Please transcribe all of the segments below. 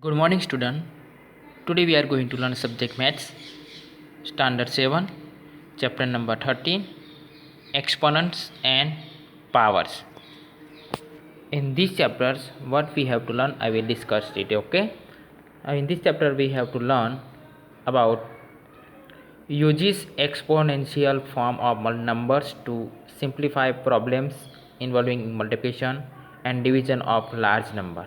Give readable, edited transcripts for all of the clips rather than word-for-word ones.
Good morning, student. Today we are going to learn subject maths, standard 7, chapter number 13, exponents and powers. In these chapters, what we have to learn, I will discuss it. Okay. In this chapter, we have to learn about uses exponential form of numbers to simplify problems involving multiplication and division of large number.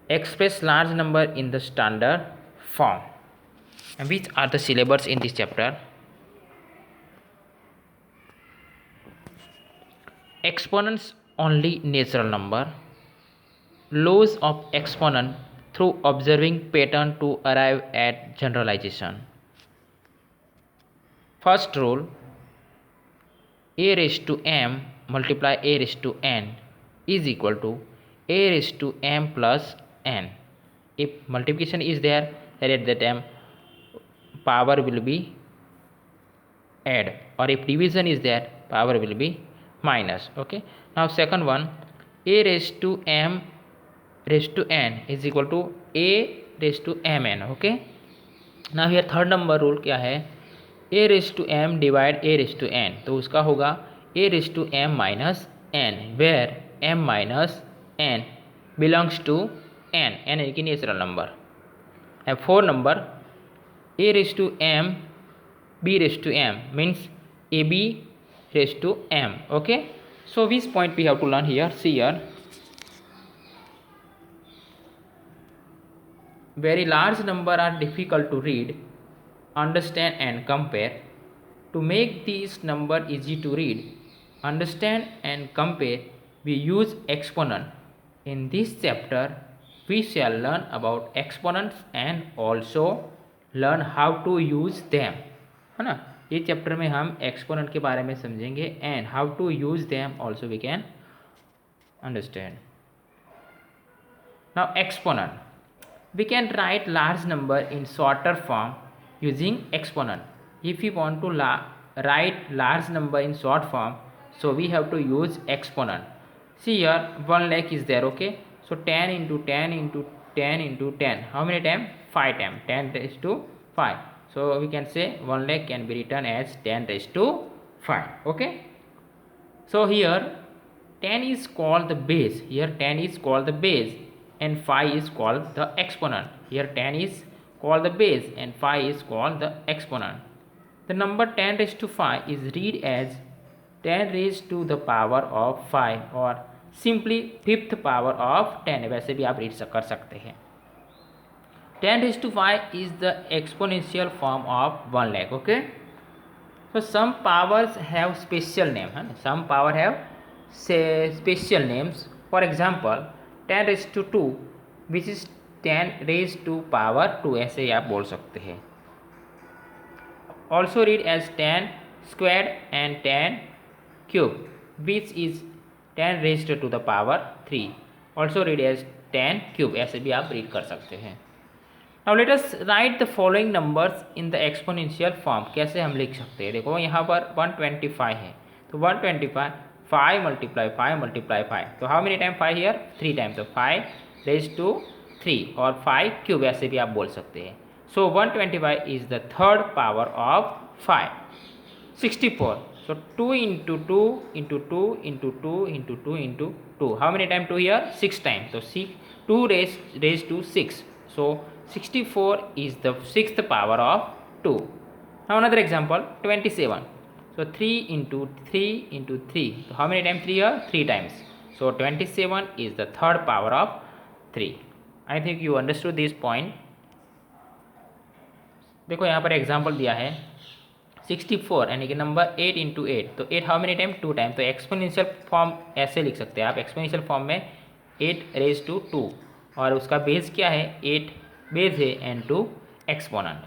Express large number in the standard form. And which are the syllables in this chapter? Exponents only natural number. Laws of exponent through observing pattern to arrive at generalization. First rule, a raised to m multiply a raised to n is equal to a raised to m plus n. If multiplication is there, then at that time power will be add, or if division is there, power will be minus. Okay. Now second one, a raised to m raised to n is equal to a raised to mn. Okay. Now here third number rule क्या है, a raised to m divide a raised to n, तो उसका होगा a raised to m minus n, where m minus n belongs to n यानी कि natural number है. Four number, a raised to m b raised to m means ab raised to m. Okay. So which point we have to learn here? See here, very large number are difficult to read, understand and compare. To make these number easy to read, understand and compare, we use exponent. In this chapter we shall learn about exponents and also learn how to use them, है ना. ये chapter में हम exponent के बारे में समझेंगे and how to use them also we can understand. Now exponent, we can write large number in shorter form using exponent. If we want to write large number in short form, so we have to use exponent. See here, 1 lakh is there. Okay. So 10 into 10 into 10 into 10, how many times? 5 times. 10 raised to 5. So we can say 1 lakh can be written as 10 raised to 5. Okay. So here 10 is called the base. Here 10 is called the base and 5 is called the exponent. Here 10 is called the base and 5 is called the exponent. The number 10 raised to 5 is read as 10 raised to the power of 5 or simply fifth power of 10. वैसे भी आप read कर सकते हैं. 10 raised to 5 is the exponential form of 1 lakh. Okay. So some powers have special name. Some power have special names. For example, 10 raised to 2 which is 10 raised to power 2, ऐसे ही आप बोल सकते हैं. Also read as 10 squared and 10 cube which is 10 raised to the power 3. Also read as 10 cube, ऐसे भी आप read कर सकते हैं. Now let us write the following numbers in the exponential form. कैसे हम लिख सकते हैं? देखो यहाँ पर 125 है, तो 125 5 multiply 5 multiply 5, तो how many times 5 here? 3 times. तो 5 raised to 3 और 5 cube ऐसे भी आप बोल सकते हैं. So 125 is the third power of 5. 64. So 2 into 2 into 2 into 2 into 2 into 2. How many times 2 here? 6 times. So 2 raised to 6. So 64 is the sixth power of 2. Now another example, 27. So 3 into 3 into 3. So how many times 3 here? 3 times. So 27 is the third power of 3. I think you understood this point. देखो यहाँ पर example दिया है 64 यानी कि number 8 into 8, तो 8 how many time? 2 time. तो exponential form ऐसे लिख सकते हैं आप. एक्सपोनेंशियल फॉर्म में 8 रेज टू 2 और उसका बेस क्या है? 8 बेस है एंड 2 एक्सपोनेंट.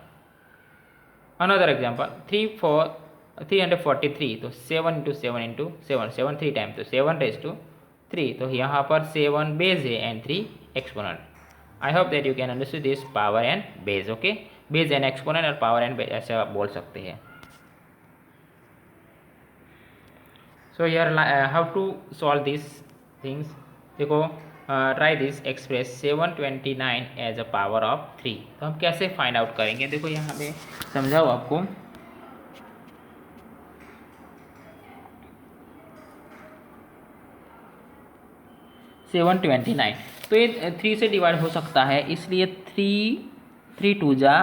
अनदर एग्जाम्पल 343, तो 7 इंटू 7 इंटू 7, 7 3 टाइम, तो 7 रेज टू 3. तो यहाँ पर 7 बेस है and 3 exponent. I hope that you can understand this power and base. Okay. Base and exponent और पावर एंड बेस ऐसे आप बोल सकते हैं. So here how to solve this things. देखो right this express 729 as a power of 3। तो हम कैसे फाइंड आउट करेंगे, देखो यहाँ पे समझाओ आपको। सेवन 29, तो ये 3 से डिवाइड हो सकता है, इसलिए 3 2 जा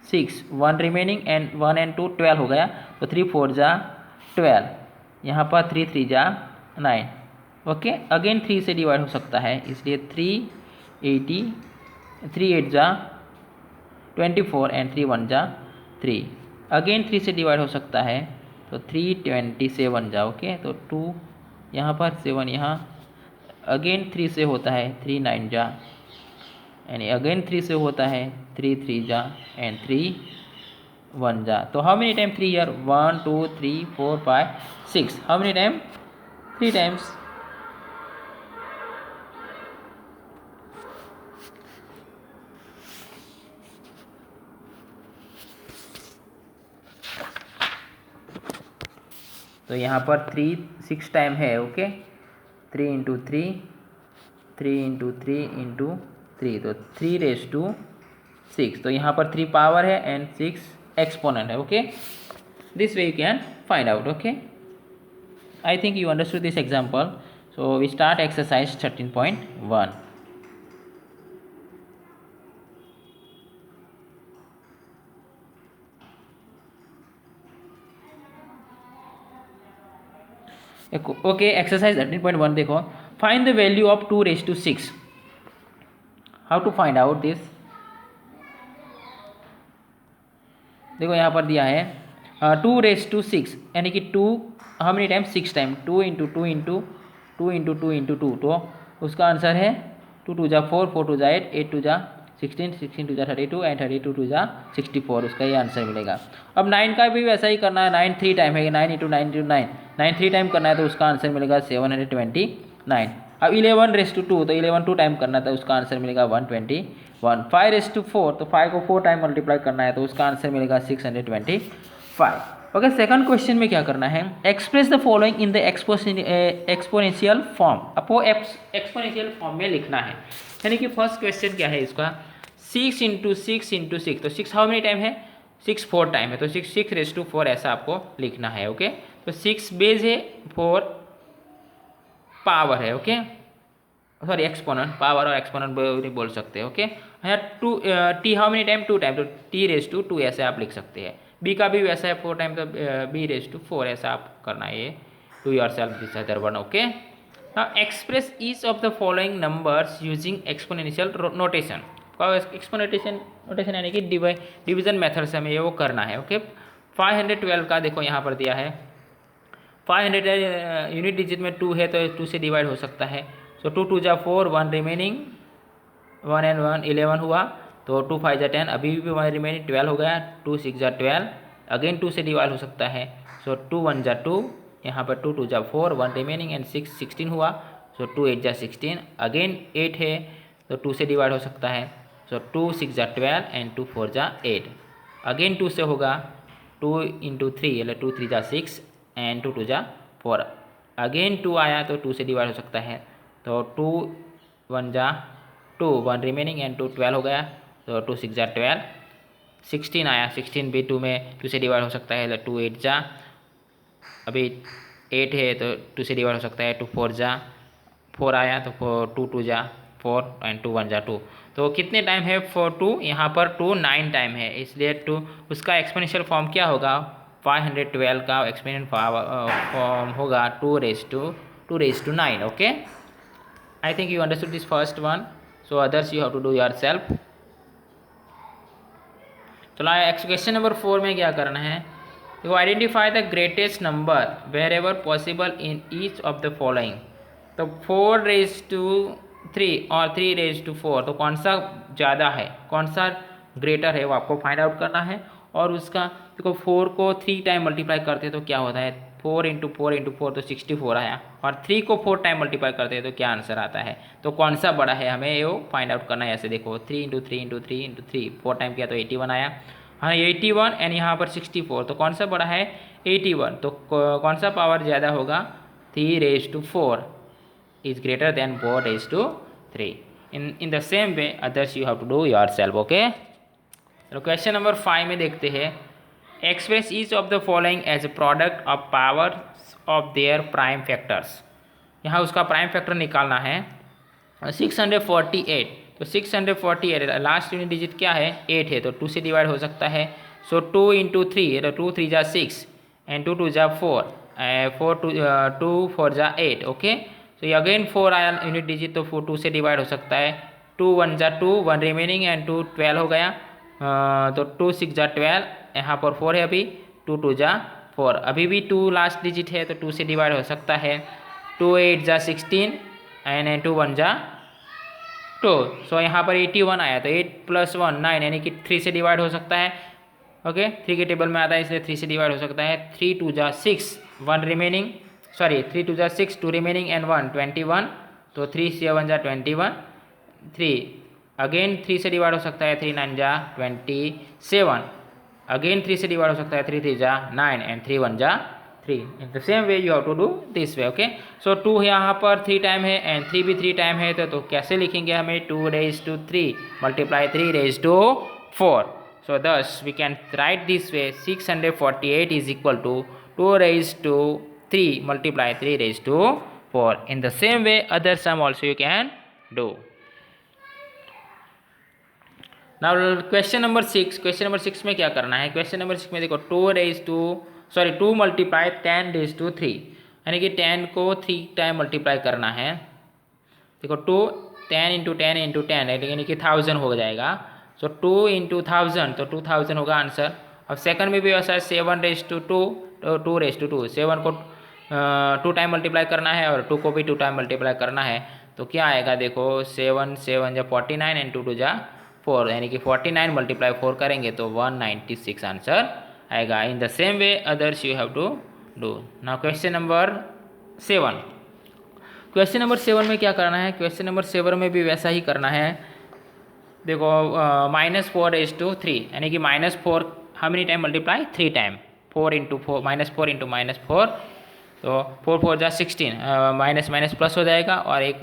6, 1 रिमेनिंग एंड 1 एंड 2 12 हो गया, तो 3 4 जा 12, यहाँ पर 3 3 जा 9। ओके, अगेन 3 से डिवाइड हो सकता है, इसलिए 3 8 जा 24 एंड 3 1 जा 3। अगेन 3 से डिवाइड हो सकता है, तो 3 27 जा। ओके, तो 2 यहाँ पर 7 यहाँ, अगेन 3 से होता है 3 9 जा, यानी अगेन 3 से होता है 3 3 जा एंड 3 1 जा। तो how many time 3 year, 1 2 3 4 5 6, how many time 3 times. तो यहाँ पर 3 6 टाइम है। ओके, 3 इंटू 3 इंटू 3 इंटू 3, तो 3 रेज टू 6। तो यहाँ पर 3 पावर है एंड 6 एक्सपोनेंट है। Okay, this way you can find out. Okay, I think you understood this example. So we start exercise 13.1। Okay, exercise 13.1 देखो, find the value of 2 raise to 6। How to find out this, देखो यहाँ पर दिया है 2 raise to 6, यानी कि 2 how many time 6 time, 2 into 2 into 2 into 2 into 2, तो उसका आंसर है 2 2 जा 4, 4 2 जा 8, 8 2 जा 16, 16 2 जा 32 एंड 32 2 जा 64, उसका ये आंसर मिलेगा। अब 9 का भी वैसा ही करना है, 9 3 टाइम है, 9 इंटू 9 इंटू 9, 9 3 टाइम करना है, तो उसका आंसर मिलेगा 729। अब 11 रेज टू 2, तो 11 2 टाइम करना था, उसका आंसर मिलेगा 121। 5 रेज टू 4, तो 5 को 4 टाइम मल्टीप्लाई करना है, तो उसका आंसर मिलेगा 625। ओके, सेकंड क्वेश्चन में क्या करना है, express the following in the exponential form. आपको एक्सपोनेंशियल फॉर्म में लिखना है, यानी कि फर्स्ट क्वेश्चन क्या है इसका, 6 इंटू 6 इंटू 6, तो 6 हाउ मेनी टाइम है, 6 4 टाइम है, तो 6 रेज टू 4 ऐसा आपको लिखना है। ओके, तो 6 बेस है, 4 पावर है। ओके, सॉरी एक्सपोनेंट, पावर और एक्सपोनेंट बोल सकते हैं। ओके, यहाँ 2 T how many time 2 time, तो टी रेज टू 2 ऐसे आप लिख सकते हैं। बी का भी वैसा है 4 टाइम, तो बी रेज टू 4 ऐसा आप करना है, ये to yourself this other one. Okay, now express each of the following numbers using exponential notation. Exponential notation यानी कि डिवीजन मेथड से हमें ये वो करना है। ओके, 512 का देखो यहाँ पर दिया है, 500 यूनिट डिजिट में 2 है, तो 2 से डिवाइड हो सकता है। सो 2 2 जा 4, 1 रिमेनिंग, 1 एंड 1 11 हुआ, तो 2 5 जा 10, अभी भी 1 रिमेनिंग 12 हो गया, 2 6 जा 12, अगेन 2 से डिवाइड हो सकता है। सो 2 1 जा 2, यहाँ पर 2 2 जा 4, 1 रिमेनिंग एंड 6 16 हुआ, सो 2 8 जा 16, अगेन 8 है, तो 2 से डिवाइड हो सकता है। सो 2 6 जा 12 एंड 2 4 जा 8, अगेन 2 से होगा, 2 इंटू 3 यानी 2 3 जा 6 एंड 2 2 जा 4, अगेन 2 आया, तो 2 से डिवाइड हो सकता है, तो 2 1 जा 2, 1 रिमेनिंग एंड 2 12 हो गया, तो 2 6 जा 12, 16 आया, 16 भी 2 में 2 से डिवाइड हो सकता है, तो 2 8 जा, अभी 8 है, तो 2 से डिवाइड हो सकता है, 2 4 जा 4 आया, तो 2 2 जा 4 एंड 2 1 जा 2, तो कितने टाइम है 4 2, यहाँ पर 2 9 टाइम है, इसलिए 2 उसका एक्सपोनेंशियल फॉर्म क्या होगा, 512 का एक्सपोनेंशियल फॉर्म होगा 2 raise to 9। Okay, I think you understood this first one, so others you have to do yourself. चलो क्वेश्चन नंबर 4 में क्या करना है, देखो identify the greatest number wherever possible in each of the following. तो 4 raise to 3 और 3 raise to 4, तो कौन सा ज़्यादा है, कौन सा ग्रेटर है, वो आपको फाइंड आउट करना है। और उसका देखो 4 को 3 टाइम मल्टीप्लाई करते हैं तो क्या होता है, 4 इंटू 4 तो 64 आया, और 3 को 4 टाइम मल्टीप्लाई करते हैं तो क्या आंसर आता है, तो कौन सा बड़ा है हमें ये फाइंड आउट करना है। ऐसे देखो 3 इंटू 3 इंटू 3 इंटू 3 4 टाइम किया तो 81 आया, हाँ 81 एंड यहाँ पर 64, तो कौन सा बड़ा है 81, तो कौन सा पावर ज़्यादा होगा, 3 raise to 4 is greater than 4 raise to 3. In the same way others you have to do yourself. Okay, so question number 5 में देखते हैं, express each of the following as a product of powers of their prime factors. यहाँ उसका prime factor निकालना है 648, तो 648 last unit digit क्या है 8 है, तो 2 से डिवाइड हो सकता है. सो 2 इंटू 3, तो 2 3 जा 6 एंड 2 2 जा 4, 2 4 जा 8. ओके, तो अगेन 4 आया यूनिट डिजिट, तो 4 2 से डिवाइड हो सकता है. 2 1 जा 2, 1 रिमेनिंग एंड 2 12 हो गया. तो 2 6 जा 12, यहाँ पर 4 है अभी, 2 2 जा 4, अभी भी 2 लास्ट डिजिट है तो 2 से डिवाइड हो सकता है. 2 8 जा 16 एंड 2 1 जा 2. सो यहाँ पर 81 आया, तो 8 + 1 9, यानी कि 3 से डिवाइड हो सकता है. ओके, 3 के टेबल में आता है इसलिए 3 से डिवाइड हो सकता है. 3 2 जा 6, 1 रिमेनिंग, सॉरी 3 2 जा 6, 2 रिमेनिंग एंड 1 21, तो 3 7 जा 21, 3 अगेन 3 से डिवाइड हो सकता है. 3 9 जा 27, अगेन 3 से डिवाइड हो सकता है. 3 3 जा 9 एंड 3 1 जा 3. In the same way you have to do this way. Okay, so 2 यहाँ पर 3 टाइम है एंड 3 भी 3 टाइम है, तो कैसे लिखेंगे हमें 2 raised to 3 multiply 3 raised to 4. So thus we can write this way, 648 is equal to 2 raised to 3 multiply 3 raised to 4. In the same way other sum also you can do. Now question number 6, question number 6 में क्या करना है. Question number 6 में देखो 2 multiply 10 raised to 3, यानी कि 10 को 3 time multiply करना है. देखो 2 10 इंटू 10 इंटू 10 यानी कि 1000 हो जाएगा. सो 2 इंटू 1000, तो 2000 होगा आंसर. अब सेकंड में भी वैसा है, 7 raised to 2, तो 2 raised to 2, 7 को 2 टाइम मल्टीप्लाई करना है और 2 को भी 2 टाइम मल्टीप्लाई करना है. तो क्या आएगा देखो, 7 7 जा 49 एंड 2 2 जा 4, यानी कि 49 मल्टीप्लाई 4 करेंगे तो 196 आंसर आएगा. In the same way others you have to do. Now question number 7. Question number 7 में क्या करना है. क्वेश्चन नंबर 7 में भी वैसा ही करना है. देखो -4 raised to 3, यानी कि -4 how many time multiply 3 time, 4 into 4 -4 into -4, तो 4 4 जा 16, माइनस माइनस प्लस हो जाएगा. और एक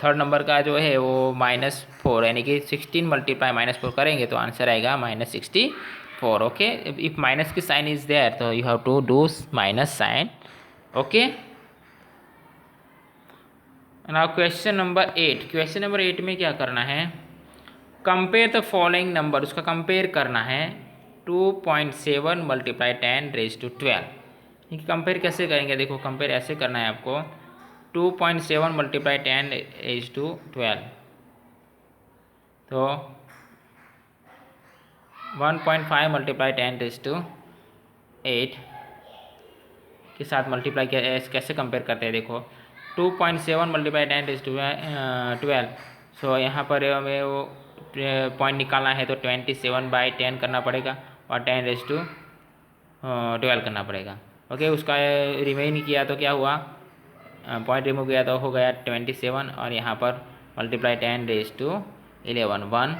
थर्ड नंबर का जो है वो -4, यानी कि 16 मल्टीप्लाई -4 करेंगे तो आंसर आएगा -64. ओके, इफ माइनस की साइन इज देयर तो you have to do minus sign. Okay, now question number 8. Question number 8 में क्या करना है, कंपेयर द फॉलोइंग नंबर, उसका कंपेयर करना है. 2.7 मल्टीप्लाई 10 raised to 12. ये कंपेयर कैसे करेंगे, देखो कंपेयर ऐसे करना है आपको. 2.7 मल्टीप्लाई 10 raised to 12, तो 1.5 मल्टीप्लाई 10 raised to 8 के साथ मल्टीप्लाई कैसे कंपेयर करते हैं. देखो 2.7 मल्टीप्लाई 10 raised to 12, सो यहाँ पर हमें वो पॉइंट निकालना है तो 27/10 करना पड़ेगा और 10 raised to 12 करना पड़ेगा. ओके, उसका रिमेन किया तो क्या हुआ, पॉइंट रिमूव किया तो हो गया 27, और यहाँ पर मल्टीप्लाई 10 raised to 11, 1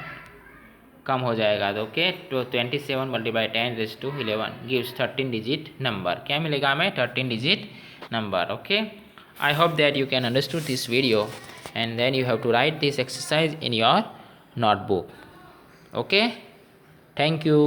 कम हो जाएगा. तो ओके, तो 27 multiply 10 raised to 11 gives 13 digit number. क्या मिलेगा हमें, 13 digit number. Okay, I hope that you can understood this video and then you have to write this exercise in your notebook. Okay, thank you.